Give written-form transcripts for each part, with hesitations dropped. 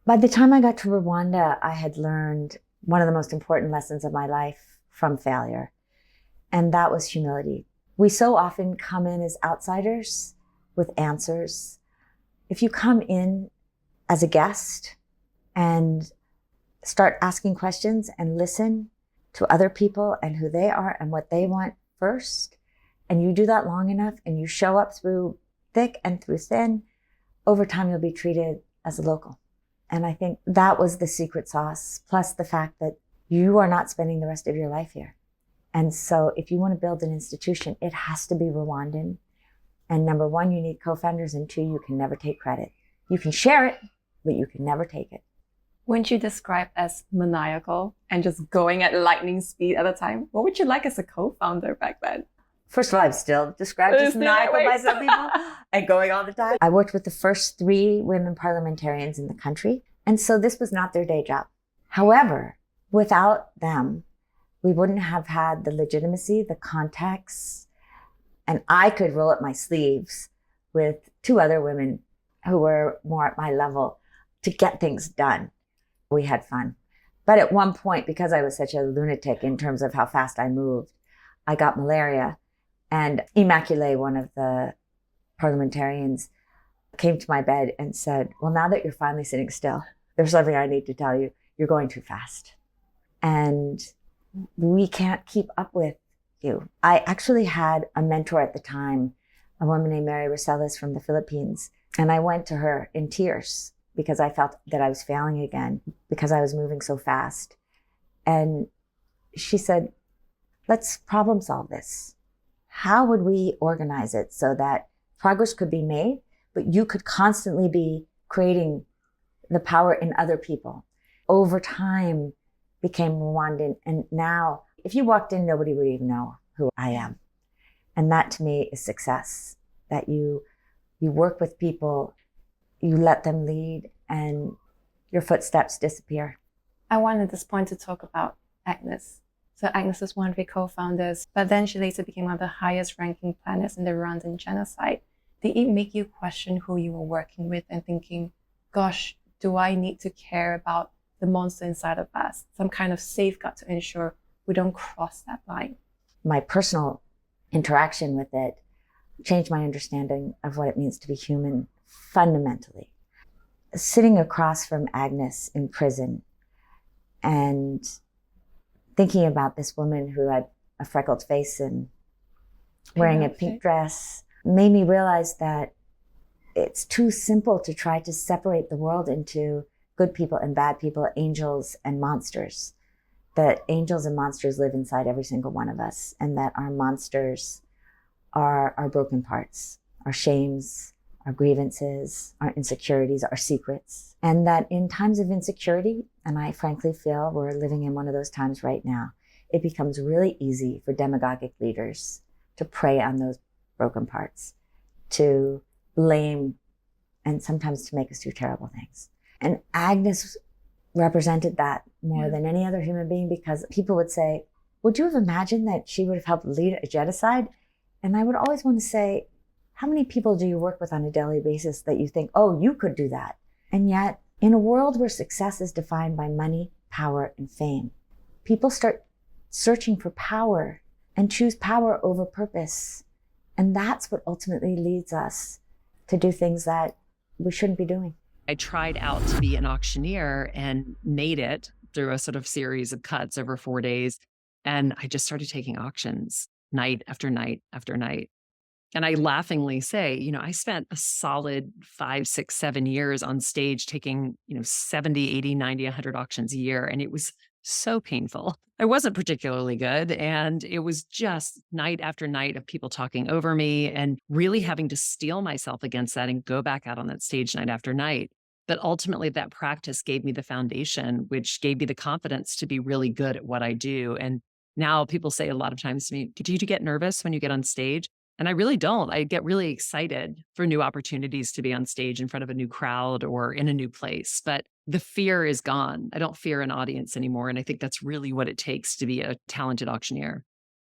By the time I got to Rwanda, I had learned one of the most important lessons of my life from failure, and that was humility. We so often come in as outsiders with answers. If you come in as a guest and start asking questions and listen to other people and who they are and what they want first, and you do that long enough and you show up through thick and through thin, over time you'll be treated as a local. And I think that was the secret sauce, plus the fact that you are not spending the rest of your life here. And so if you want to build an institution, it has to be Rwandan. And number one, you need co-founders, and two, you can never take credit. You can share it, but you can never take it. Wouldn't you describe as maniacal and just going at lightning speed at a time? What would you like as a co-founder back then? First of all, I'm still described as maniacal by some people and going all the time. I worked with the first 3 women parliamentarians in the country. And so this was not their day job. However, without them, we wouldn't have had the legitimacy, the context, and I could roll up my sleeves with 2 other women who were more at my level to get things done. We had fun. But at one point, because I was such a lunatic in terms of how fast I moved, I got malaria. And Immaculée, one of the parliamentarians, came to my bed and said, well, now that you're finally sitting still, there's something I need to tell you. You're going too fast. And we can't keep up with you. I actually had a mentor at the time, a woman named Mary Rosales from the Philippines. And I went to her in tears because I felt that I was failing again because I was moving so fast. And she said, let's problem solve this. How would we organize it so that progress could be made, but you could constantly be creating the power in other people? Over time became Rwandan. And now if you walked in, nobody would even know who I am. And that to me is success, that you work with people, you let them lead, and your footsteps disappear. I wanted at this point to talk about Agnes. So Agnes is one of the co-founders, but then she later became one of the highest ranking planners in the Rwandan genocide. Did it make you question who you were working with and thinking, gosh, do I need to care about the monster inside of us? Some kind of safeguard to ensure we don't cross that line. My personal interaction with it changed my understanding of what it means to be human fundamentally. Sitting across from Agnes in prison and thinking about this woman who had a freckled face and wearing a pink dress made me realize that it's too simple to try to separate the world into good people and bad people, angels and monsters. That angels and monsters live inside every single one of us, and that our monsters are our broken parts, our shames, our grievances, our insecurities, our secrets. And that in times of insecurity, and I frankly feel we're living in one of those times right now, it becomes really easy for demagogic leaders to prey on those broken parts, to blame, and sometimes to make us do terrible things. And Agnes represented that more than any other human being, because people would say, would you have imagined that she would have helped lead a genocide? And I would always want to say, how many people do you work with on a daily basis that you think, oh, you could do that? And yet, in a world where success is defined by money, power, and fame, people start searching for power and choose power over purpose. And that's what ultimately leads us to do things that we shouldn't be doing. I tried out to be an auctioneer and made it through a sort of series of cuts over 4 days. And I just started taking auctions night after night after night. And I laughingly say, I spent a solid 5, 6, 7 years on stage taking, 70, 80, 90, 100 auctions a year. And it was so painful. I wasn't particularly good. And it was just night after night of people talking over me and really having to steel myself against that and go back out on that stage night after night. But ultimately, that practice gave me the foundation, which gave me the confidence to be really good at what I do. And now people say a lot of times to me, do you get nervous when you get on stage? And I really don't. I get really excited for new opportunities to be on stage in front of a new crowd or in a new place. But the fear is gone. I don't fear an audience anymore. And I think that's really what it takes to be a talented auctioneer.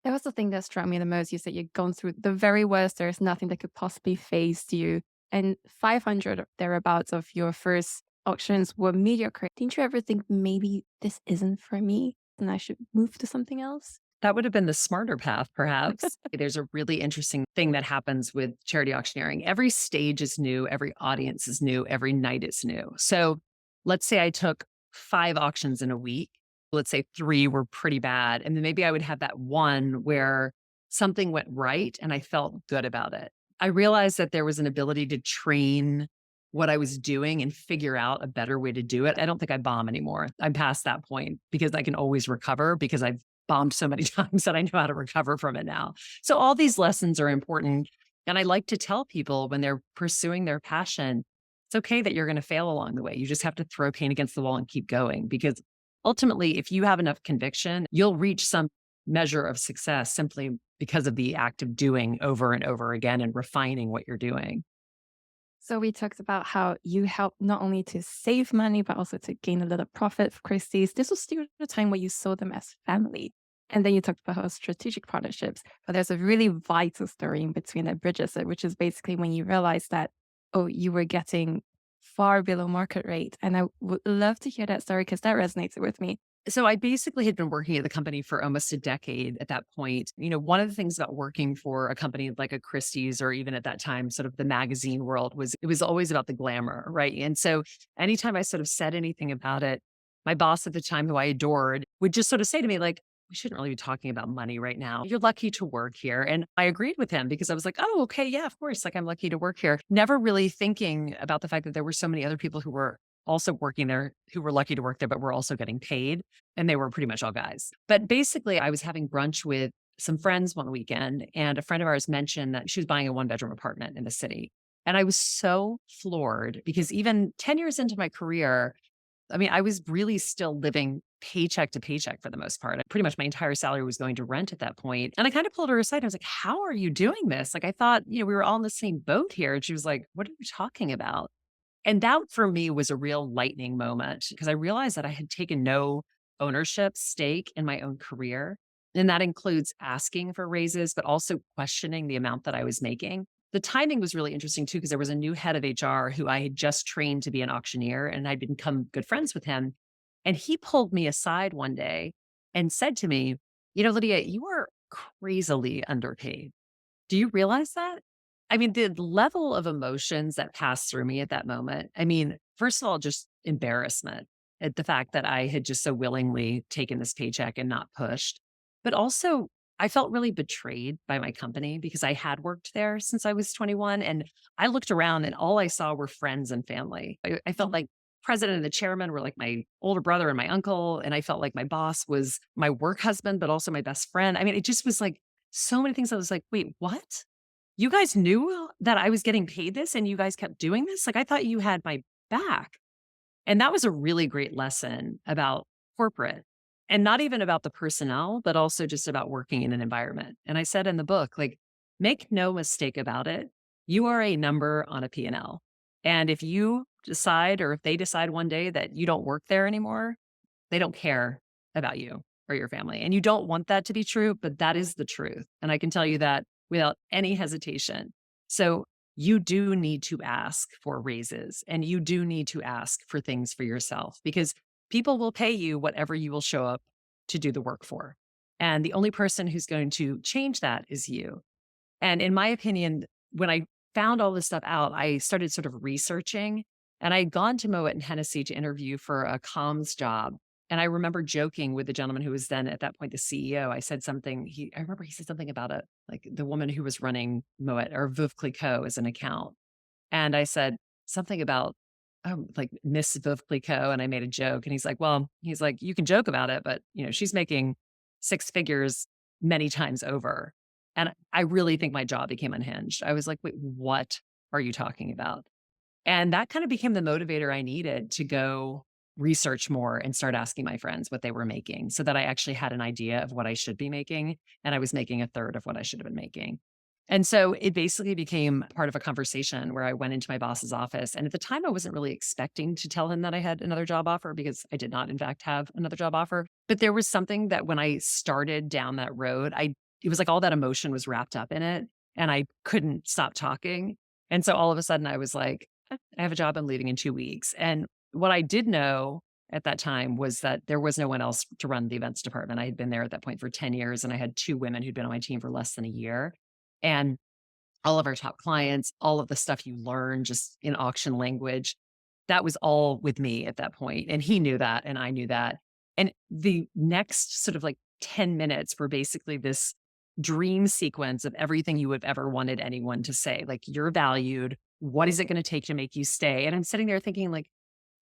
That was the thing that struck me the most. You said you'd gone through the very worst. There's nothing that could possibly face you. And 500 thereabouts of your first auctions were mediocre, didn't you ever think maybe this isn't for me and I should move to something else? That would have been the smarter path, perhaps. There's a really interesting thing that happens with charity auctioneering. Every stage is new, every audience is new, every night is new. So let's say I took 5 auctions in a week. Let's say 3 were pretty bad. And then maybe I would have that one where something went right and I felt good about it. I realized that there was an ability to train what I was doing and figure out a better way to do it. I don't think I bomb anymore. I'm past that point because I can always recover because I've bombed so many times that I know how to recover from it now. So all these lessons are important. And I like to tell people when they're pursuing their passion, it's okay that you're going to fail along the way. You just have to throw paint against the wall and keep going because ultimately, if you have enough conviction, you'll reach some measure of success simply because of the act of doing over and over again and refining what you're doing. So we talked about how you helped not only to save money, but also to gain a little profit for Christie's. This was still the time where you saw them as family. And then you talked about how strategic partnerships, but there's a really vital story in between that bridges it, which is basically when you realize that, oh, you were getting far below market rate. And I would love to hear that story because that resonated with me. So I basically had been working at the company for almost a decade at that point. One of the things about working for a company like a Christie's or even at that time, sort of the magazine world was it was always about the glamour, right? And so anytime I sort of said anything about it, my boss at the time, who I adored, would just sort of say to me, like, we shouldn't really be talking about money right now. You're lucky to work here. And I agreed with him because I was like, oh, okay, yeah, of course. Like I'm lucky to work here. Never really thinking about the fact that there were so many other people who were also working there who were lucky to work there, but were also getting paid. And they were pretty much all guys. But basically, I was having brunch with some friends one weekend, and a friend of ours mentioned that she was buying a 1-bedroom apartment in the city. And I was so floored because even 10 years into my career, I mean, I was really still living paycheck to paycheck for the most part. Pretty much my entire salary was going to rent at that point. And I kind of pulled her aside. I was like, how are you doing this? Like, I thought, we were all in the same boat here. And she was like, what are you talking about? And that for me was a real lightning moment because I realized that I had taken no ownership stake in my own career. And that includes asking for raises, but also questioning the amount that I was making. The timing was really interesting too, because there was a new head of HR who I had just trained to be an auctioneer and I'd become good friends with him. And he pulled me aside one day and said to me, Lydia, you are crazily underpaid. Do you realize that? I mean, the level of emotions that passed through me at that moment, I mean, first of all, just embarrassment at the fact that I had just so willingly taken this paycheck and not pushed. But also, I felt really betrayed by my company because I had worked there since I was 21. And I looked around and all I saw were friends and family. I felt like president and the chairman were like my older brother and my uncle. And I felt like my boss was my work husband, but also my best friend. I mean, it just was like so many things. I was like, wait, what? You guys knew that I was getting paid this and you guys kept doing this? Like, I thought you had my back. And that was a really great lesson about corporate and not even about the personnel, but also just about working in an environment. And I said in the book, like, make no mistake about it. You are a number on a P&L. And if you decide, or if they decide one day that you don't work there anymore, they don't care about you or your family. And you don't want that to be true, but that is the truth. And I can tell you that without any hesitation. So you do need to ask for raises and you do need to ask for things for yourself because people will pay you whatever you will show up to do the work for. And the only person who's going to change that is you. And in my opinion, when I found all this stuff out, I started sort of researching and I had gone to Moet and Hennessy to interview for a comms job. And I remember joking with the gentleman who was then at that point the CEO. I said something, I remember he said something about like the woman who was running Moet or Veuve Clicquot as an account. And I said something about like Miss Veuve Clicquot. And I made a joke. And he's like, you can joke about it, but she's making 6 figures many times over. And I really think my jaw became unhinged. I was like, wait, what are you talking about? And that kind of became the motivator I needed to go research more and start asking my friends what they were making so that I actually had an idea of what I should be making. And I was making a third of what I should have been making. And so it basically became part of a conversation where I went into my boss's office. And at the time, I wasn't really expecting to tell him that I had another job offer because I did not, in fact, have another job offer. But there was something that when I started down that road, it was like all that emotion was wrapped up in it and I couldn't stop talking. And so all of a sudden I was like, I have a job I'm leaving in 2 weeks. And what I did know at that time was that there was no one else to run the events department. I had been there at that point for 10 years, and I had 2 women who'd been on my team for less than a year. And all of our top clients, all of the stuff you learn just in auction language, that was all with me at that point. And he knew that, and I knew that. And the next sort of like 10 minutes were basically this dream sequence of everything you have ever wanted anyone to say. Like, you're valued. What is it going to take to make you stay? And I'm sitting there thinking, like,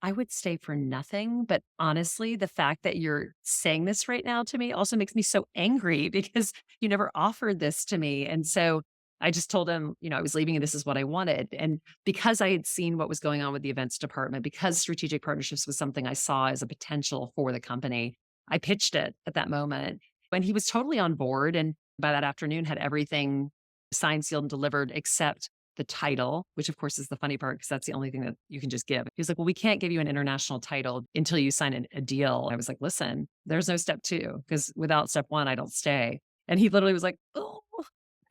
I would stay for nothing. But honestly, the fact that you're saying this right now to me also makes me so angry because you never offered this to me. And so I just told him, I was leaving and this is what I wanted. And because I had seen what was going on with the events department, because strategic partnerships was something I saw as a potential for the company, I pitched it at that moment. And he was totally on board. And by that afternoon, had everything signed, sealed, and delivered except the title, which of course is the funny part because that's the only thing that you can just give. He was like, well, we can't give you an international title until you sign a deal. I was like, listen, there's no step 2 because without step 1, I don't stay. And he literally was like, oh.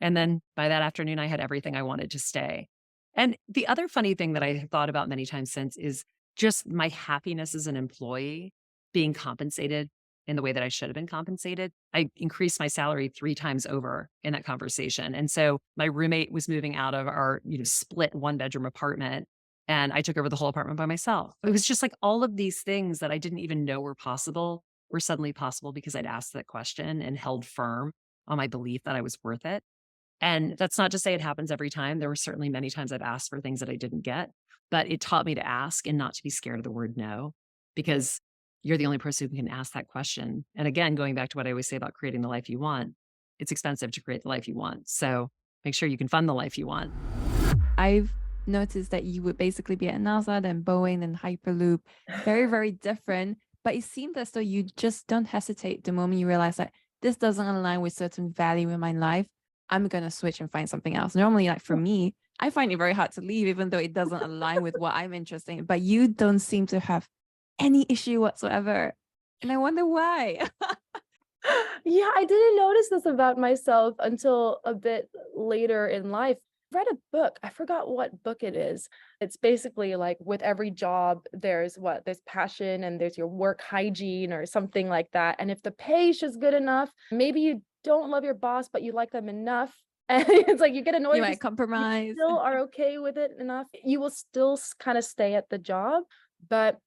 And then by that afternoon, I had everything I wanted to stay. And the other funny thing that I have thought about many times since is just my happiness as an employee being compensated in the way that I should have been compensated. I increased my salary 3 times over in that conversation. And so my roommate was moving out of our, split 1-bedroom apartment, and I took over the whole apartment by myself. It was just like all of these things that I didn't even know were possible were suddenly possible because I'd asked that question and held firm on my belief that I was worth it. And that's not to say it happens every time. There were certainly many times I've asked for things that I didn't get, but it taught me to ask and not to be scared of the word no, because you're the only person who can ask that question. And again, going back to what I always say about creating the life you want, it's expensive to create the life you want. So make sure you can fund the life you want. I've noticed that you would basically be at NASA, then Boeing, then Hyperloop, very, very different. But it seemed as though you just don't hesitate the moment you realize that this doesn't align with certain value in my life. I'm going to switch and find something else. Normally, like for me, I find it very hard to leave, even though it doesn't align with what I'm interested in. But you don't seem to have any issue whatsoever. And I wonder why. Yeah, I didn't notice this about myself until a bit later in life. I read a book. I forgot what book it is. It's basically like with every job, there's passion and there's your work hygiene or something like that. And if the pay is just good enough, maybe you don't love your boss, but you like them enough. And it's like you get annoyed. You might compromise. You still are okay with it enough. You will still kind of stay at the job. But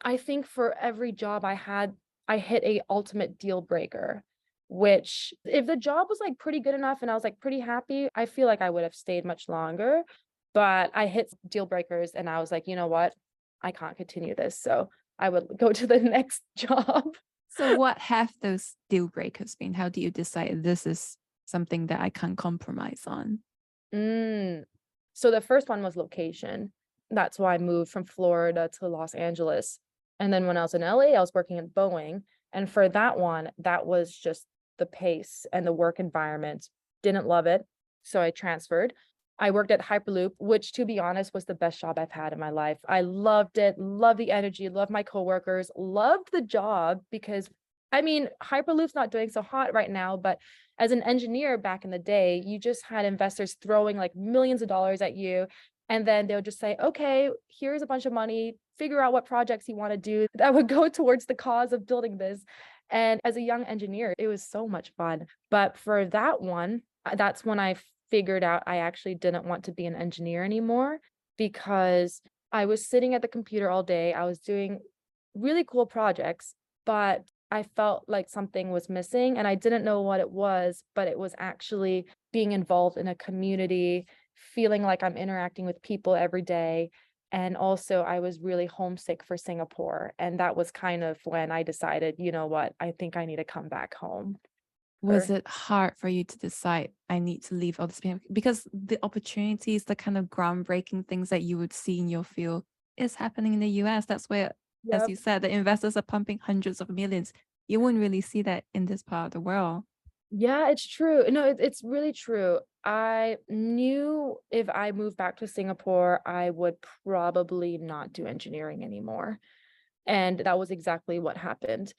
I think for every job I had, I hit a ultimate deal breaker, which if the job was like pretty good enough and I was like pretty happy, I feel like I would have stayed much longer. But I hit deal breakers and I was like, you know what? I can't continue this. So I would go to the next job. So what have those deal breakers been? How do you decide this is something that I can't compromise on? So the first one was location. That's why I moved from Florida to Los Angeles. And then when I was in LA, I was working at Boeing. And for that one, that was just the pace and the work environment. Didn't love it. So I transferred. I worked at Hyperloop, which to be honest was the best job I've had in my life. I loved it, loved the energy, loved my coworkers, loved the job because Hyperloop's not doing so hot right now, but as an engineer back in the day, you just had investors throwing like millions of dollars at you. And then they'll just say, okay, here's a bunch of money, figure out what projects you want to do that would go towards the cause of building this. And as a young engineer, it was so much fun. But for that one, that's when I figured out I actually didn't want to be an engineer anymore because I was sitting at the computer all day. I was doing really cool projects, but I felt like something was missing and I didn't know what it was, but it was actually being involved in a community, feeling like I'm interacting with people every day. And also I was really homesick for Singapore. And that was kind of when I decided, you know what, I think I need to come back home. Was it hard for you to decide I need to leave all this behind? Because the opportunities, the kind of groundbreaking things that you would see in your field is happening in the US. That's where, as you said, the investors are pumping hundreds of millions. You wouldn't really see that in this part of the world. Yeah, it's true. No, it's really true. I knew if I moved back to Singapore, I would probably not do engineering anymore. And that was exactly what happened.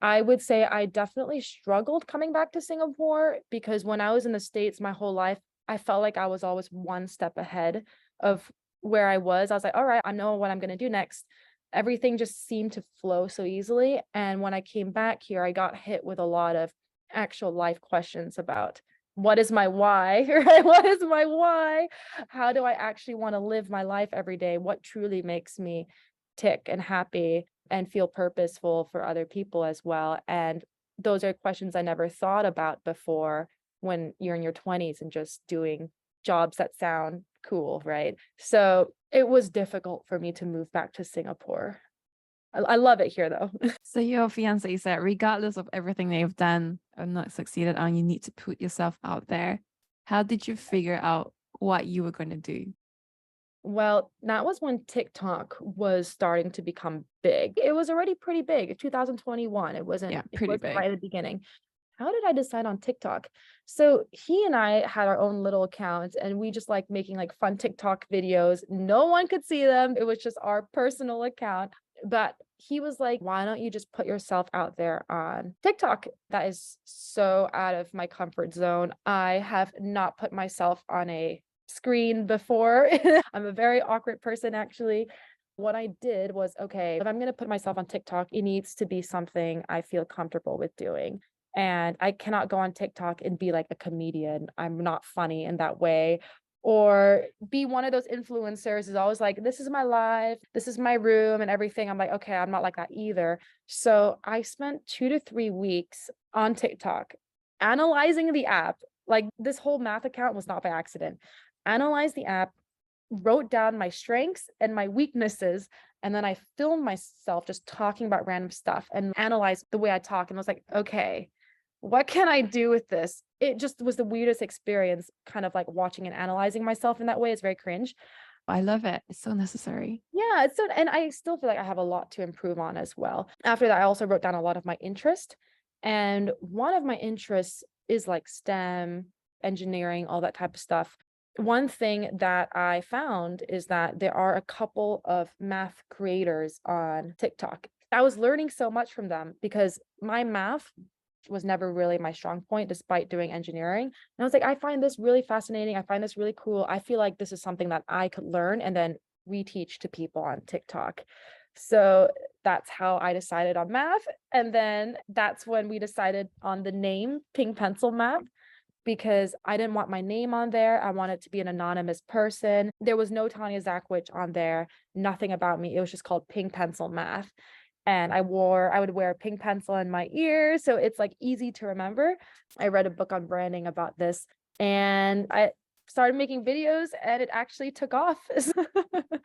I would say I definitely struggled coming back to Singapore because when I was in the States my whole life, I felt like I was always one step ahead of where I was. I was like, all right, I know what I'm going to do next. everything just seemed to flow so easily. And when I came back here, I got hit with a lot of actual life questions about what is my why, right? What is my why? How do I actually want to live my life every day? What truly makes me tick and happy and feel purposeful for other people as well? And those are questions I never thought about before when you're in your 20s and just doing jobs that sound cool, right? So it was difficult for me to move back to Singapore. I love it here though. So your fiance said, regardless of everything that you've done or not succeeded on, you need to put yourself out there. How did you figure out what you were going to do? Well, that was when TikTok was starting to become big. It was already pretty big. 2021. It wasn't pretty big. right at the beginning. How did I decide on TikTok? So he and I had our own little accounts and we just like making like fun TikTok videos. No one could see them. It was just our personal account. But he was like, why don't you just put yourself out there on TikTok? That is so out of my comfort zone. I have not put myself on a screen before. I'm a very awkward person, actually. What I did was, okay, if I'm going to put myself on TikTok, it needs to be something I feel comfortable with doing. And I cannot go on TikTok and be like a comedian. I'm not funny in that way. Or be one of those influencers who's always like, this is my life, this is my room and everything. I'm like, okay, I'm not like that either. So I spent 2 to 3 weeks on TikTok analyzing the app. Like this whole math account was not by accident. Analyzed the app, wrote down my strengths and my weaknesses, and then I filmed myself just talking about random stuff and analyzed the way I talk. And I was like, okay, what can I do with this? It just was the weirdest experience, kind of like watching and analyzing myself in that way. It's very cringe. I love it. It's so necessary. Yeah, it's so, and I still feel like I have a lot to improve on as well. After that, I also wrote down a lot of my interest. And one of my interests is like STEM, engineering, all that type of stuff. One thing that I found is that there are a couple of math creators on TikTok. I was learning so much from them because my math was never really my strong point despite doing engineering. And I was like, I find this really fascinating. I find this really cool. I feel like this is something that I could learn and then reteach to people on TikTok. So that's how I decided on math. And then that's when we decided on the name Pink Pencil Math, because I didn't want my name on there. I wanted to be an anonymous person. There was no Tanya Zakwich on there, nothing about me. It was just called Pink Pencil Math. And I would wear a pink pencil in my ear. So it's like easy to remember. I read a book on branding about this and I started making videos and it actually took off.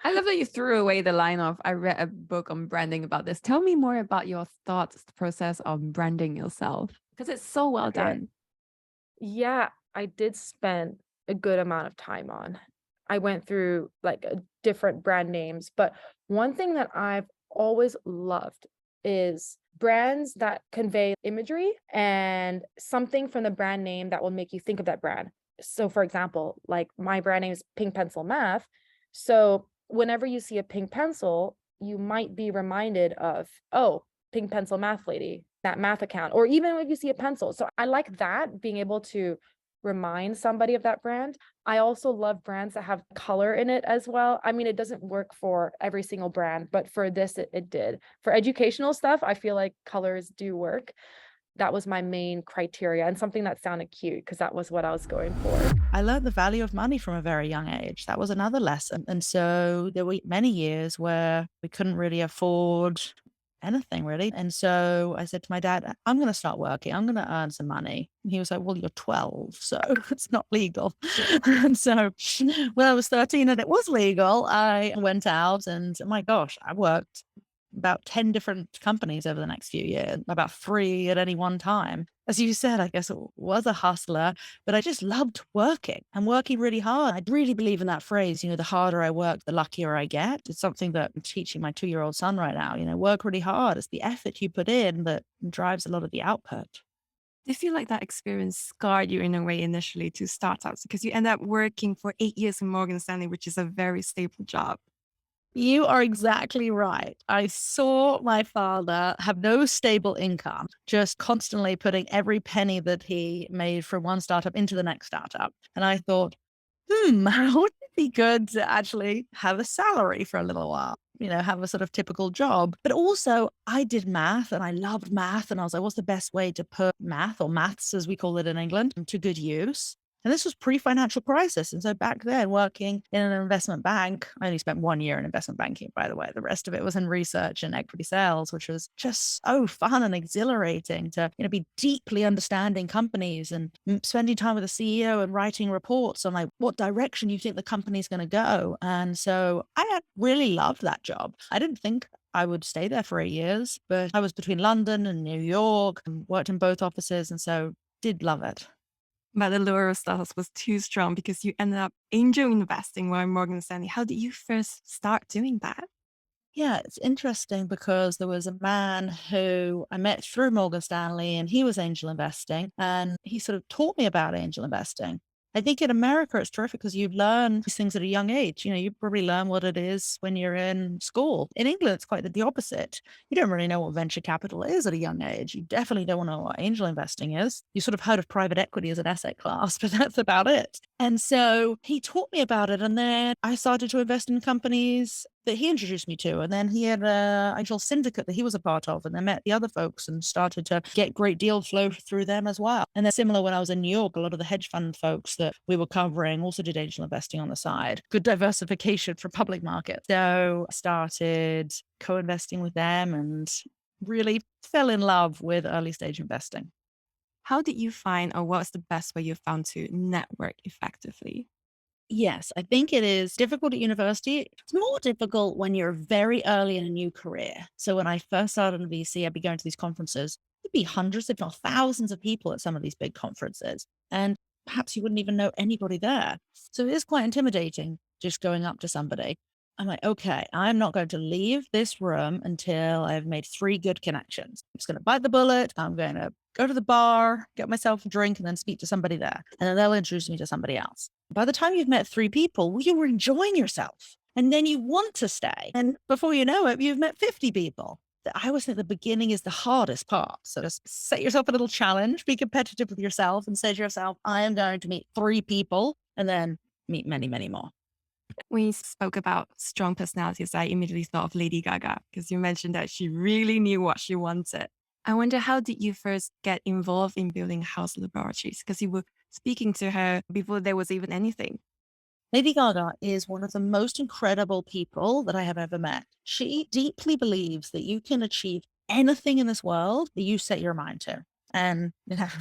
I love that you threw away the line of, I read a book on branding about this. Tell me more about your thoughts, the process of branding yourself, because it's so well done. Yeah, I did spend a good amount of time on. I went through like different brand names, but one thing that I've always loved is brands that convey imagery and something from the brand name that will make you think of that brand. So for example, like my brand name is Pink Pencil Math. So whenever you see a pink pencil, you might be reminded of, oh, Pink Pencil Math Lady, that math account, or even if you see a pencil. So I like that, being able to remind somebody of that brand. I also love brands that have color in it as well. I mean, it doesn't work for every single brand, but for this, it did. For educational stuff, I feel like colors do work. That was my main criteria and something that sounded cute because that was what I was going for. I learned the value of money from a very young age. That was another lesson. And so there were many years where we couldn't really afford anything really. And so I said to my dad, I'm going to start working. I'm going to earn some money. And he was like, well, you're 12, so it's not legal. And so when I was 13 and it was legal, I went out and my gosh, I worked about 10 different companies over the next few years, about 3 at any one time. As you said, I guess it was a hustler, but I just loved working and working really hard. I really believe in that phrase, the harder I work, the luckier I get. It's something that I'm teaching my 2-year-old son right now, work really hard. It's the effort you put in that drives a lot of the output. Do you feel like that experience scarred you in a way initially to startups? Because you end up working for 8 years in Morgan Stanley, which is a very stable job. You are exactly right. I saw my father have no stable income, just constantly putting every penny that he made from one startup into the next startup. And I thought, wouldn't it be good to actually have a salary for a little while? have a sort of typical job. But also I did math and I loved math. And I was like, what's the best way to put math, or maths as we call it in England, to good use? And this was pre-financial crisis. And so back then, working in an investment bank, I only spent 1 year in investment banking, by the way. The rest of it was in research and equity sales, which was just so fun and exhilarating to, be deeply understanding companies and spending time with the CEO and writing reports on like what direction you think the company's going to go. And so I really loved that job. I didn't think I would stay there for 8 years, but I was between London and New York and worked in both offices. And so did love it. But the lure of startups was too strong because you ended up angel investing while Morgan Stanley. How did you first start doing that? Yeah, it's interesting because there was a man who I met through Morgan Stanley and he was angel investing, and he sort of taught me about angel investing. I think in America, it's terrific because you learn these things at a young age. You probably learn what it is when you're in school. In England, it's quite the opposite. You don't really know what venture capital is at a young age. You definitely don't know what angel investing is. You sort of heard of private equity as an asset class, but that's about it. And so he taught me about it. And then I started to invest in companies that he introduced me to. And then he had an angel syndicate that he was a part of. And I met the other folks and started to get great deal flow through them as well. And then similar when I was in New York, a lot of the hedge fund folks that we were covering also did angel investing on the side. Good diversification for public markets. So I started co-investing with them and really fell in love with early stage investing. How did you find, or what's the best way you found to network effectively? Yes, I think it is difficult at university. It's more difficult when you're very early in a new career. So when I first started in VC, I'd be going to these conferences. There'd be hundreds, if not thousands of people at some of these big conferences. And perhaps you wouldn't even know anybody there. So it is quite intimidating just going up to somebody. I'm like, okay, I'm not going to leave this room until I've made 3 good connections. I'm just going to bite the bullet. I'm going to go to the bar, get myself a drink, and then speak to somebody there. And then they'll introduce me to somebody else. By the time you've met 3 people, you were enjoying yourself. And then you want to stay. And before you know it, you've met 50 people. I always think the beginning is the hardest part. So just set yourself a little challenge, be competitive with yourself and say to yourself, I am going to meet 3 people and then meet many, many more. We spoke about strong personalities. I immediately thought of Lady Gaga because you mentioned that she really knew what she wanted. I wonder, how did you first get involved in building house laboratories? Because you were speaking to her before there was even anything. Lady Gaga is one of the most incredible people that I have ever met. She deeply believes that you can achieve anything in this world that you set your mind to. And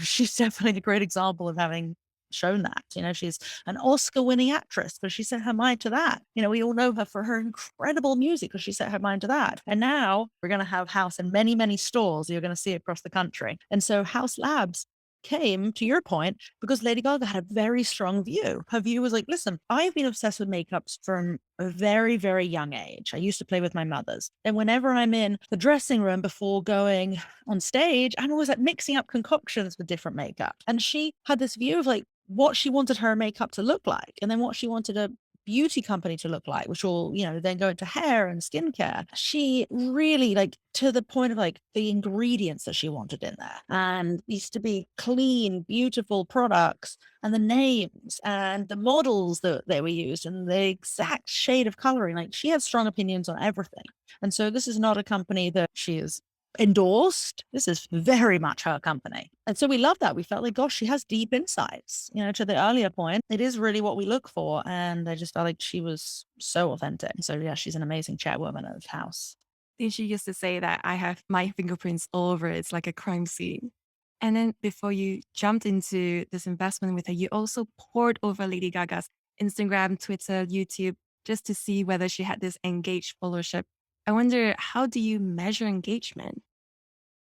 she's definitely a great example of having shown that. She's an Oscar-winning actress because she set her mind to that. We all know her for her incredible music because she set her mind to that. And now we're going to have House in many, many stores you're going to see across the country. And so House Labs came, to your point, because Lady Gaga had a very strong view. Her view was like, listen, I've been obsessed with makeups from a very, very young age. I used to play with my mothers. And whenever I'm in the dressing room before going on stage, I'm always like mixing up concoctions with different makeup. And she had this view of like what she wanted her makeup to look like, and then what she wanted a beauty company to look like, which will, then go into hair and skincare. She really to the point of the ingredients that she wanted in there, and these to be clean, beautiful products, and the names and the models that they were used and the exact shade of coloring. She had strong opinions on everything. And so this is not a company that she is endorsed. This is very much her company. And so we love that. We felt like, gosh, she has deep insights. To the earlier point, it is really what we look for. And I just felt like she was so authentic. So yeah, she's an amazing chairwoman of House. She used to say that I have my fingerprints all over it. It's like a crime scene. And then before you jumped into this investment with her, you also poured over Lady Gaga's Instagram, Twitter, YouTube, just to see whether she had this engaged followership. I wonder, how do you measure engagement?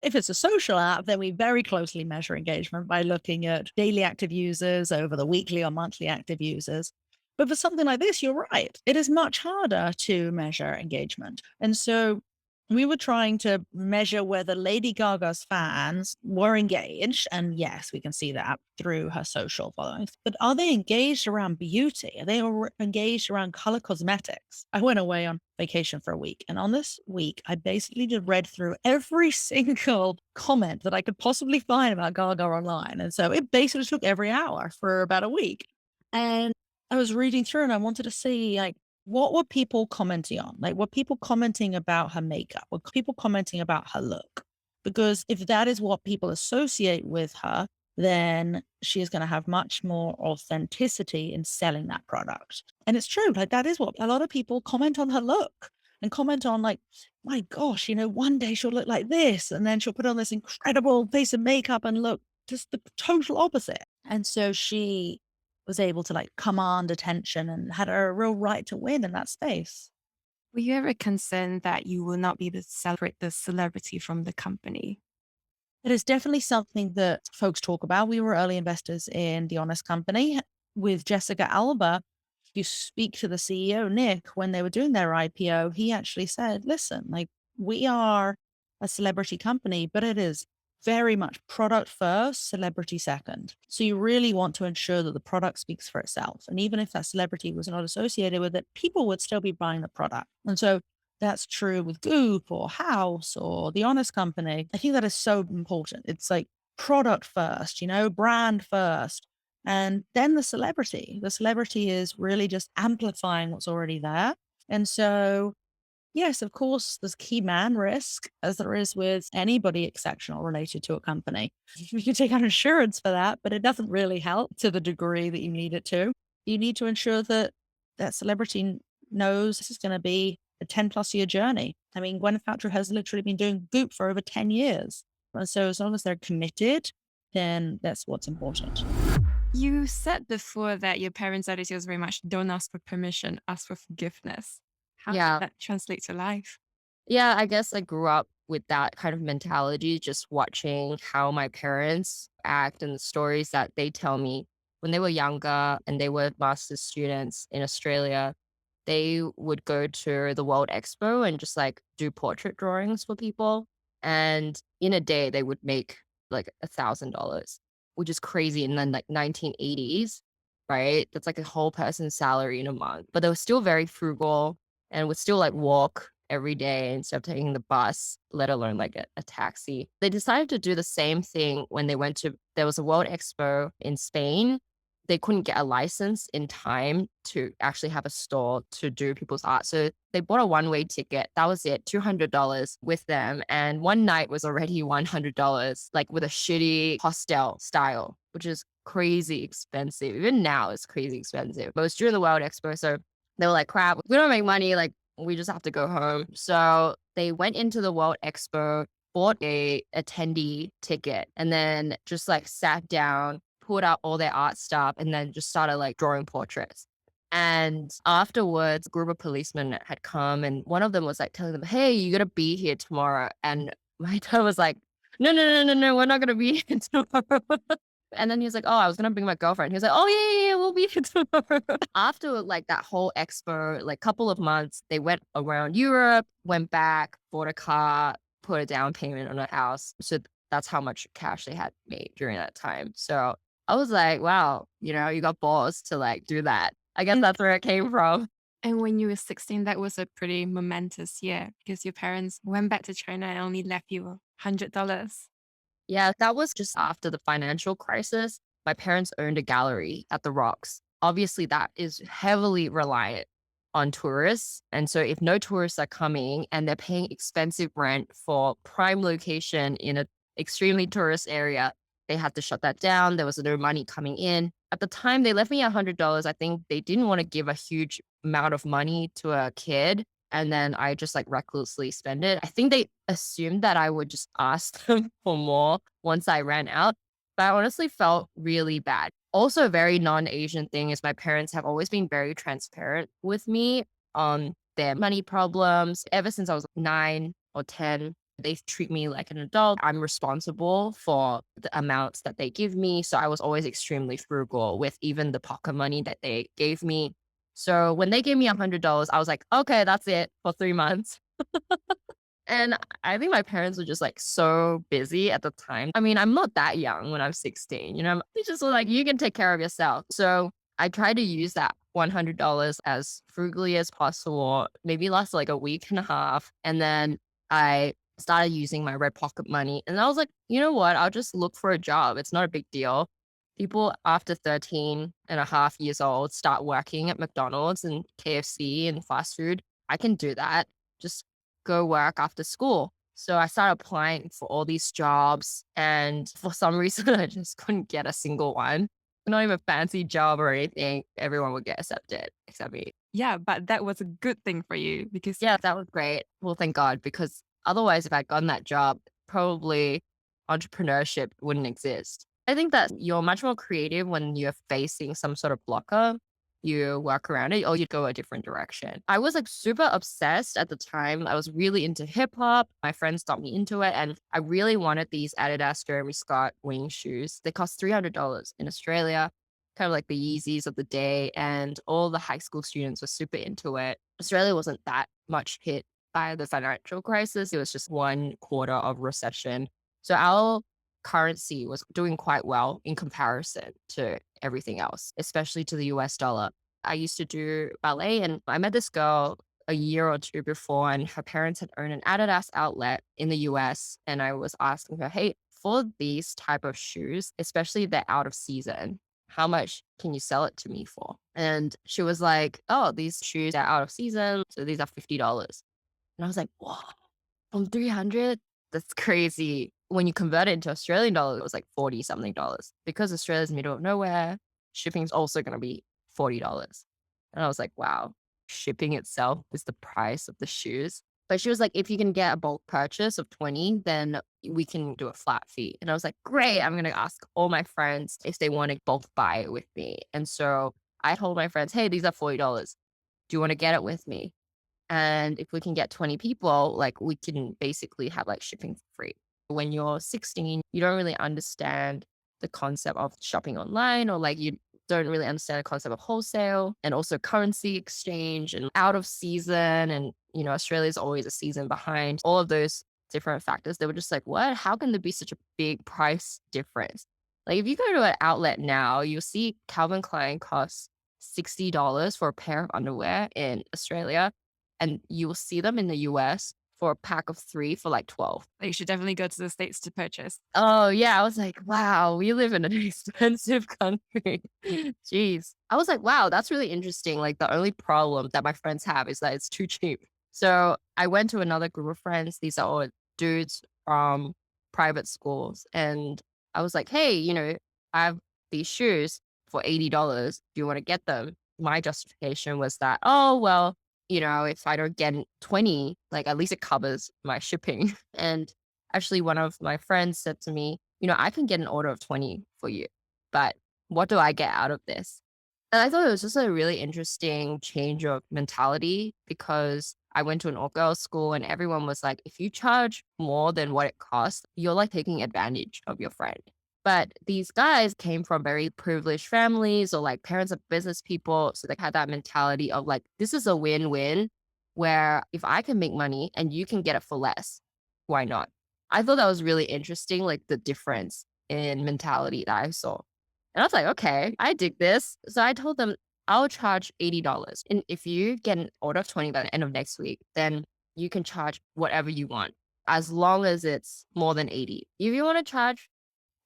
If it's a social app, then we very closely measure engagement by looking at daily active users over the weekly or monthly active users. But for something like this, you're right. It is much harder to measure engagement. And so we were trying to measure whether Lady Gaga's fans were engaged. And yes, we can see that through her social followings. But are they engaged around beauty? Are they engaged around color cosmetics? I went away on vacation for a week. And on this week, I basically just read through every single comment that I could possibly find about Gaga online. And so it basically took every hour for about a week. And I was reading through and I wanted to see what were people commenting on? Like, were people commenting about her makeup? Were people commenting about her look? Because if that is what people associate with her, then she is going to have much more authenticity in selling that product. And it's true, like that is what a lot of people comment on her look and comment on, like, my gosh, one day she'll look like this. And then she'll put on this incredible face of makeup and look just the total opposite. And so she was able to like command attention and had a real right to win in that space. Were you ever concerned that you will not be able to separate the celebrity from the company? It is definitely something that folks talk about. We were early investors in The Honest Company. With Jessica Alba, if you speak to the CEO, Nick, when they were doing their IPO, he actually said, listen, like we are a celebrity company, but it is very much product first, celebrity second. So you really want to ensure that the product speaks for itself. And even if that celebrity was not associated with it, people would still be buying the product. And so that's true with Goop or House or The Honest Company. I think that is so important. It's like product first, brand first, and then the celebrity. The celebrity is really just amplifying what's already there. And so, yes, of course, there's key man risk, as there is with anybody exceptional related to a company. You can take out insurance for that, but it doesn't really help to the degree that you need it to. You need to ensure that that celebrity knows this is going to be a 10+ year journey. I mean, Gwyneth Paltrow has literally been doing Goop for over 10 years. And so as long as they're committed, then that's what's important. You said before that your parents' attitude was very much don't ask for permission, ask for forgiveness. How does Yeah. that translate to life? Yeah, I guess I grew up with that kind of mentality, just watching how my parents act and the stories that they tell me when they were younger and they were master's students in Australia. They would go to the World Expo and just like do portrait drawings for people. And in a day, they would make like $1,000, which is crazy in the like 1980s, right? That's like a whole person's salary in a month. But they were still very frugal and would still like walk every day instead of taking the bus, let alone like a taxi. They decided to do the same thing when they went to, there was a World Expo in Spain. They couldn't get a license in time to actually have a store to do people's art. So they bought a one-way ticket. That was it, $200 with them. And one night was already $100, like with a shitty hostel style, which is crazy expensive. Even now it's crazy expensive. But it was during the World Expo. So they were like, crap, we don't make money. Like we just have to go home. So they went into the World Expo, bought a attendee ticket, and then just like sat down, pulled out all their art stuff, and then just started like drawing portraits. And afterwards, a group of policemen had come, and one of them was like telling them, hey, you gotta be here tomorrow. And my dad was like, no, we're not gonna be here tomorrow. And then he was like, oh, I was gonna bring my girlfriend. He was like, oh yeah, we'll be here tomorrow. After like that whole expo, like couple of months, they went around Europe, went back, bought a car, put a down payment on a house. So that's how much cash they had made during that time. So I was like, wow, you got balls to like do that. I guess that's where it came from. And when you were 16, that was a pretty momentous year because your parents went back to China and only left you $100. Yeah, that was just after the financial crisis. My parents owned a gallery at the Rocks. Obviously, that is heavily reliant on tourists. And so if no tourists are coming and they're paying expensive rent for prime location in an extremely tourist area, they had to shut that down. There was no money coming in. At the time, they left me $100. I think they didn't want to give a huge amount of money to a kid. And then I just like recklessly spend it. I think they assumed that I would just ask them for more once I ran out. But I honestly felt really bad. Also, a very non-Asian thing is my parents have always been very transparent with me on their money problems. Ever since I was 9 or 10, they treat me like an adult. I'm responsible for the amounts that they give me. So I was always extremely frugal with even the pocket money that they gave me. So when they gave me $100, I was like, okay, that's it for 3 months. And I think my parents were just like so busy at the time. I mean, I'm not that young when I'm 16, they just were like, you can take care of yourself. So I tried to use that $100 as frugally as possible, maybe last like a week and a half. And then I started using my red pocket money. And I was like, you know what? I'll just look for a job. It's not a big deal. People after 13 and a half years old start working at McDonald's and KFC and fast food. I can do that. Just go work after school. So I started applying for all these jobs, and for some reason, I just couldn't get a single one. Not even a fancy job or anything. Everyone would get accepted except me. Yeah, but that was a good thing for you because Yeah, that was great. Well, thank God, because otherwise, if I'd gotten that job, probably entrepreneurship wouldn't exist. I think that you're much more creative when you're facing some sort of blocker. You work around it or you go a different direction. I was like super obsessed at the time. I was really into hip hop. My friends got me into it, and I really wanted these Adidas Jeremy Scott wing shoes. They cost $300 in Australia, kind of like the Yeezys of the day. And all the high school students were super into it. Australia wasn't that much hit by the financial crisis. It was just 1/4 of recession. So our currency was doing quite well in comparison to everything else, especially to the US dollar. I used to do ballet, and I met this girl a year or two before, and her parents had owned an Adidas outlet in the US. And I was asking her, hey, for these type of shoes, especially they're out of season, how much can you sell it to me for? And she was like, oh, these shoes are out of season, so these are $50. And I was like, whoa, from 300? That's crazy. When you convert it into Australian dollars, it was like 40 something dollars. Because Australia's middle of nowhere, shipping's also going to be $40. And I was like, wow, shipping itself is the price of the shoes. But she was like, if you can get a bulk purchase of 20, then we can do a flat fee. And I was like, great, I'm going to ask all my friends if they want to bulk buy it with me. And so I told my friends, hey, these are $40. Do you want to get it with me? And if we can get 20 people, like we can basically have like shipping for free. When you're 16, you don't really understand the concept of shopping online, or like you don't really understand the concept of wholesale and also currency exchange and out of season. And, Australia is always a season behind all of those different factors. They were just like, what? How can there be such a big price difference? Like if you go to an outlet now, you'll see Calvin Klein costs $60 for a pair of underwear in Australia. And you will see them in the US for a pack of 3 for like 12. you should definitely go to the States to purchase. Oh, yeah. I was like, wow, we live in an expensive country. Jeez. I was like, wow, that's really interesting. Like the only problem that my friends have is that it's too cheap. So I went to another group of friends. These are all dudes from private schools. And I was like, hey, I have these shoes for $80. Do you want to get them? My justification was that, oh, well, if I don't get 20, like at least it covers my shipping. And actually one of my friends said to me, I can get an order of 20 for you, but what do I get out of this? And I thought it was just a really interesting change of mentality, because I went to an all-girls school and everyone was like, if you charge more than what it costs, you're like taking advantage of your friend. But these guys came from very privileged families, or like parents of business people. So they had that mentality of like, this is a win-win, where if I can make money and you can get it for less, why not? I thought that was really interesting, like the difference in mentality that I saw. And I was like, okay, I dig this. So I told them, I'll charge $80. And if you get an order of 20 by the end of next week, then you can charge whatever you want, as long as it's more than 80. If you want to charge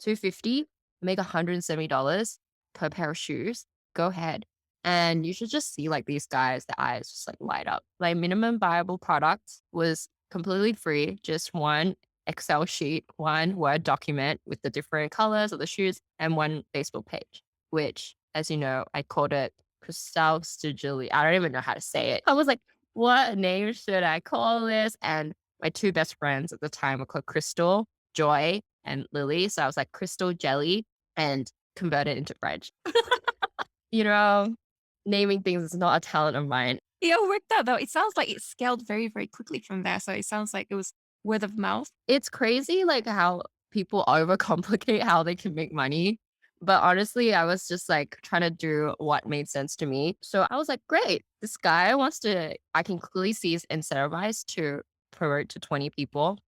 $250, make $170 per pair of shoes, go ahead. And you should just see like these guys, the eyes just like light up. Like minimum viable product was completely free, just one Excel sheet, one Word document with the different colors of the shoes, and one Facebook page, which, as you know, I called it Crystal Stigili. I don't even know how to say it. I was like, what name should I call this? And my 2 best friends at the time were called Crystal, Joy, and Lily. So I was like Crystal Jelly, and converted into French. Naming things is not a talent of mine. Yeah, it worked out though. It sounds like it scaled very, very quickly from there. So it sounds like it was word of mouth. It's crazy like how people overcomplicate how they can make money. But honestly, I was just like trying to do what made sense to me. So I was like, great, this guy I can clearly see he's incentivized to promote to 20 people.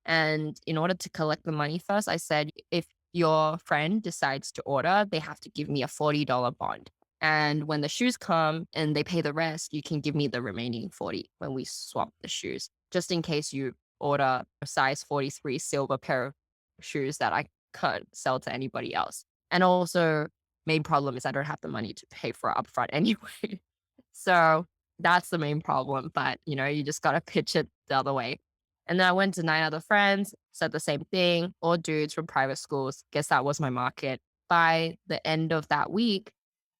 And in order to collect the money first, I said, if your friend decides to order, they have to give me a $40 bond. And when the shoes come and they pay the rest, you can give me the remaining 40 when we swap the shoes, just in case you order a size 43 silver pair of shoes that I can't sell to anybody else. And also, main problem is I don't have the money to pay for it upfront anyway. So that's the main problem. But, you just got to pitch it the other way. And then I went to 9 other friends, said the same thing, all dudes from private schools. Guess that was my market. By the end of that week,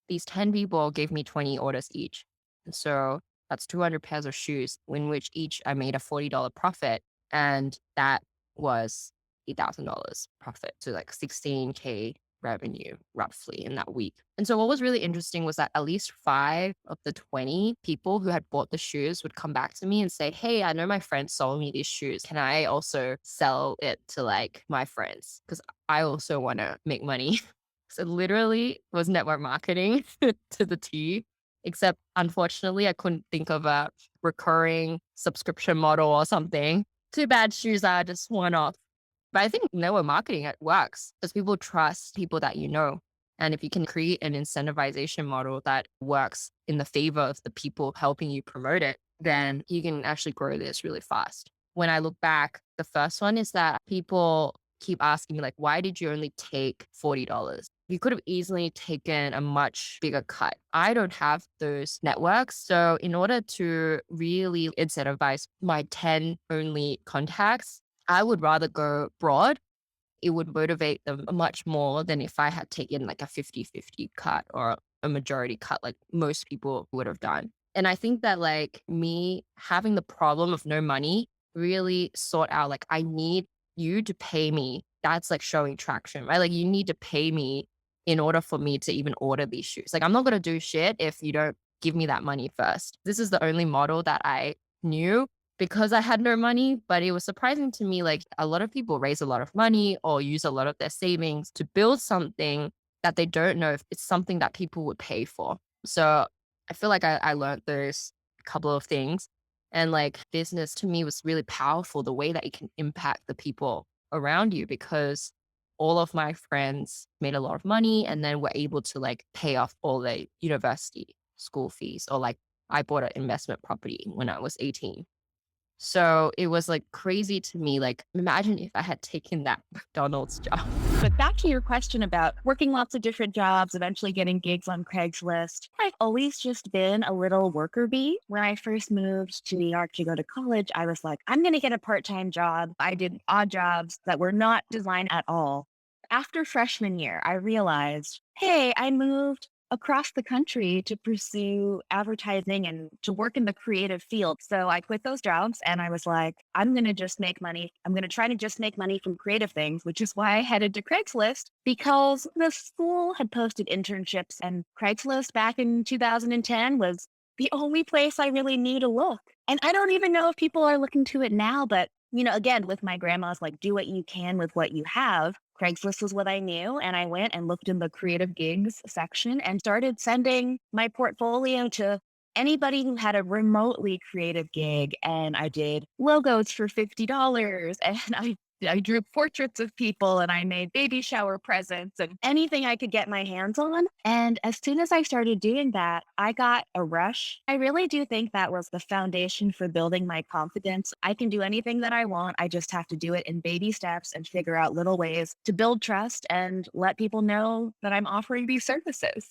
these 10 people gave me 20 orders each. And so that's 200 pairs of shoes, in which each I made a $40 profit. And that was $8,000 profit. So like 16K revenue roughly in that week. And so what was really interesting was that at least 5 of the 20 people who had bought the shoes would come back to me and say, hey, I know my friend sold me these shoes. Can I also sell it to like my friends? Because I also want to make money. So literally was network marketing to the T, except unfortunately I couldn't think of a recurring subscription model or something. Too bad, shoes are just one off. But I think network marketing, it works because people trust people that you know. And if you can create an incentivization model that works in the favor of the people helping you promote it, then you can actually grow this really fast. When I look back, the first one is that people keep asking me like, why did you only take $40? You could have easily taken a much bigger cut. I don't have those networks. So in order to really incentivize my 10 only contacts, I would rather go broad. It would motivate them much more than if I had taken like a 50-50 cut or a majority cut like most people would have done. And I think that like me having the problem of no money really sort out like I need you to pay me. That's like showing traction, right? Like you need to pay me in order for me to even order these shoes. Like I'm not going to do shit if you don't give me that money first. This is the only model that I knew because I had no money, but it was surprising to me, like a lot of people raise a lot of money or use a lot of their savings to build something that they don't know if it's something that people would pay for. So I feel like I learned those couple of things. And like business to me was really powerful, the way that it can impact the people around you, because all of my friends made a lot of money and then were able to like pay off all their university school fees, or like I bought an investment property when I was 18. So it was like crazy to me. Like, imagine if I had taken that McDonald's job. But back to your question about working lots of different jobs, eventually getting gigs on Craigslist. I've always just been a little worker bee. When I first moved to New York to go to college, I was like, I'm going to get a part-time job. I did odd jobs that were not design at all. After freshman year, I realized, hey, I moved across the country to pursue advertising and to work in the creative field. So I quit those jobs and I was like, I'm going to just make money. I'm going to try to just make money from creative things, which is why I headed to Craigslist, because the school had posted internships and Craigslist back in 2010 was the only place I really knew to look. And I don't even know if people are looking to it now, but again, with my grandma's like, do what you can with what you have. Craigslist was what I knew. And I went and looked in the creative gigs section and started sending my portfolio to anybody who had a remotely creative gig. And I did logos for $50 and I drew portraits of people and I made baby shower presents and anything I could get my hands on. And as soon as I started doing that, I got a rush. I really do think that was the foundation for building my confidence. I can do anything that I want. I just have to do it in baby steps and figure out little ways to build trust and let people know that I'm offering these services.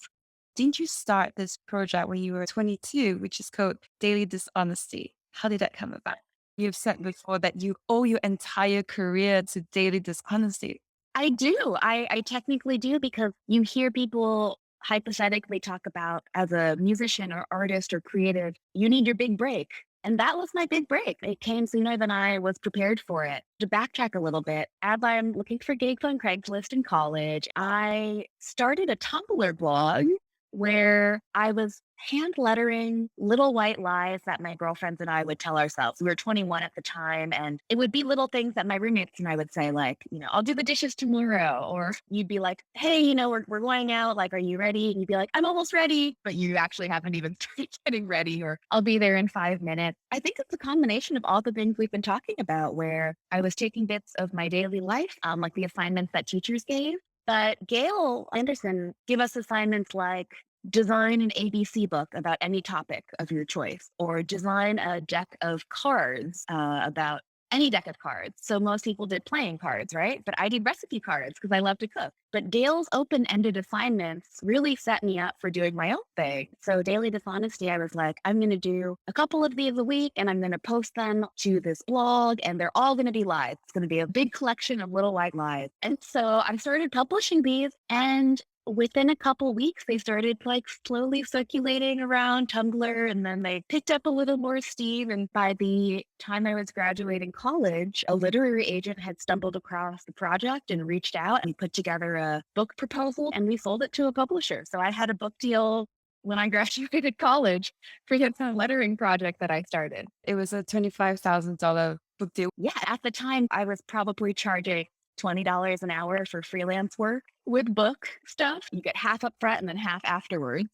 Didn't you start this project when you were 22, which is called Daily Dishonesty? How did that come about? You've said before that you owe your entire career to daily dishonesty. I do. I technically do, because you hear people hypothetically talk about, as a musician or artist or creative, you need your big break. And that was my big break. It came sooner than I was prepared for it. To backtrack a little bit, as I'm looking for gigs on Craigslist in college, I started a Tumblr blog where I was hand lettering little white lies that my girlfriends and I would tell ourselves. We were 21 at the time, and it would be little things that my roommates and I would say, like, I'll do the dishes tomorrow. Or you'd be like, hey, we're going out. Like, are you ready? And you'd be like, I'm almost ready. But you actually haven't even started getting ready. Or I'll be there in 5 minutes. I think it's a combination of all the things we've been talking about, where I was taking bits of my daily life, like the assignments that teachers gave. But Gail Anderson gave us assignments like design an ABC book about any topic of your choice, or design a deck of cards about any deck of cards. So most people did playing cards, right? But I did recipe cards because I love to cook. But Dale's open-ended assignments really set me up for doing my own thing. So Daily Dishonesty, I was like, I'm going to do a couple of these a week and I'm going to post them to this blog and they're all going to be lies. It's going to be a big collection of little white lies. And so I started publishing these, and within a couple weeks, they started like slowly circulating around Tumblr, and then they picked up a little more steam. And by the time I was graduating college, a literary agent had stumbled across the project and reached out and put together a book proposal, and we sold it to a publisher. So I had a book deal when I graduated college for this lettering project that I started. It was a $25,000 book deal. Yeah, at the time, I was probably charging $20 an hour for freelance work with book stuff. You get half up front and then half afterwards.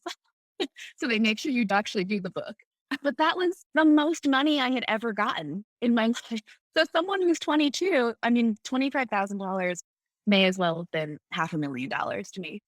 So they make sure you actually do the book. But that was the most money I had ever gotten in my life. So someone who's 22, I mean, $25,000 may as well have been $500,000 to me.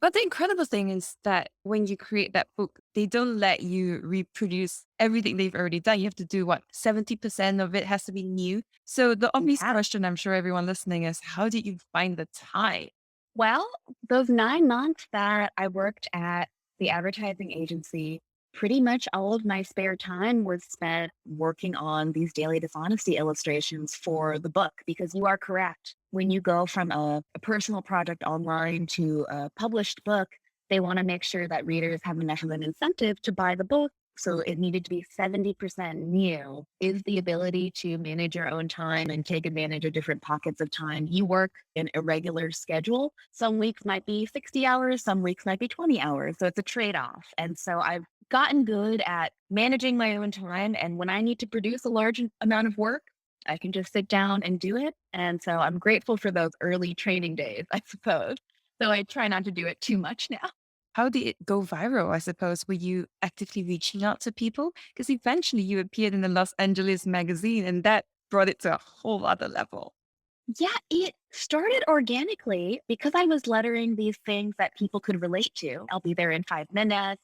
But the incredible thing is that when you create that book, they don't let you reproduce everything they've already done. You have to do 70% of it has to be new. So the obvious question I'm sure everyone listening is, how did you find the time? Well, those 9 months that I worked at the advertising agency, pretty much all of my spare time was spent working on these daily dishonesty illustrations for the book, because you are correct. When you go from a personal project online to a published book, they want to make sure that readers have enough of an incentive to buy the book. So it needed to be 70% new, is the ability to manage your own time and take advantage of different pockets of time. You work an irregular schedule. Some weeks might be 60 hours, some weeks might be 20 hours. So it's a trade-off. And so I've gotten good at managing my own time. And when I need to produce a large amount of work, I can just sit down and do it. And so I'm grateful for those early training days, I suppose. So I try not to do it too much now. How did it go viral, I suppose? Were you actively reaching out to people? Because eventually you appeared in the Los Angeles magazine, and that brought it to a whole other level. Yeah, it started organically because I was lettering these things that people could relate to. I'll be there in 5 minutes.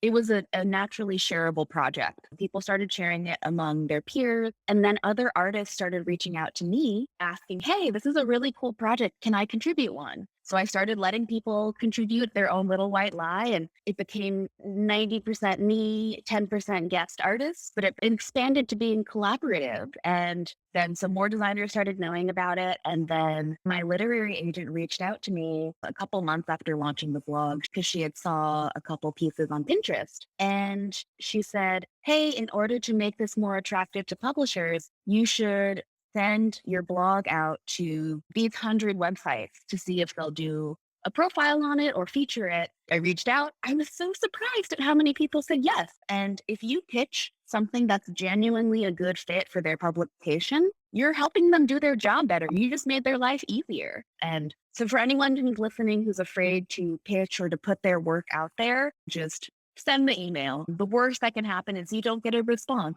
It was a naturally shareable project. People started sharing it among their peers. And then other artists started reaching out to me asking, hey, this is a really cool project. Can I contribute one? So I started letting people contribute their own little white lie, and it became 90% me, 10% guest artists, but it expanded to being collaborative. And then some more designers started knowing about it. And then my literary agent reached out to me a couple months after launching the blog because she had saw a couple pieces on Pinterest. And she said, hey, in order to make this more attractive to publishers, you should send your blog out to these 100 websites to see if they'll do a profile on it or feature it. I reached out. I was so surprised at how many people said yes. And if you pitch something that's genuinely a good fit for their publication, you're helping them do their job better. You just made their life easier. And so for anyone who's listening who's afraid to pitch or to put their work out there, just send the email. The worst that can happen is you don't get a response.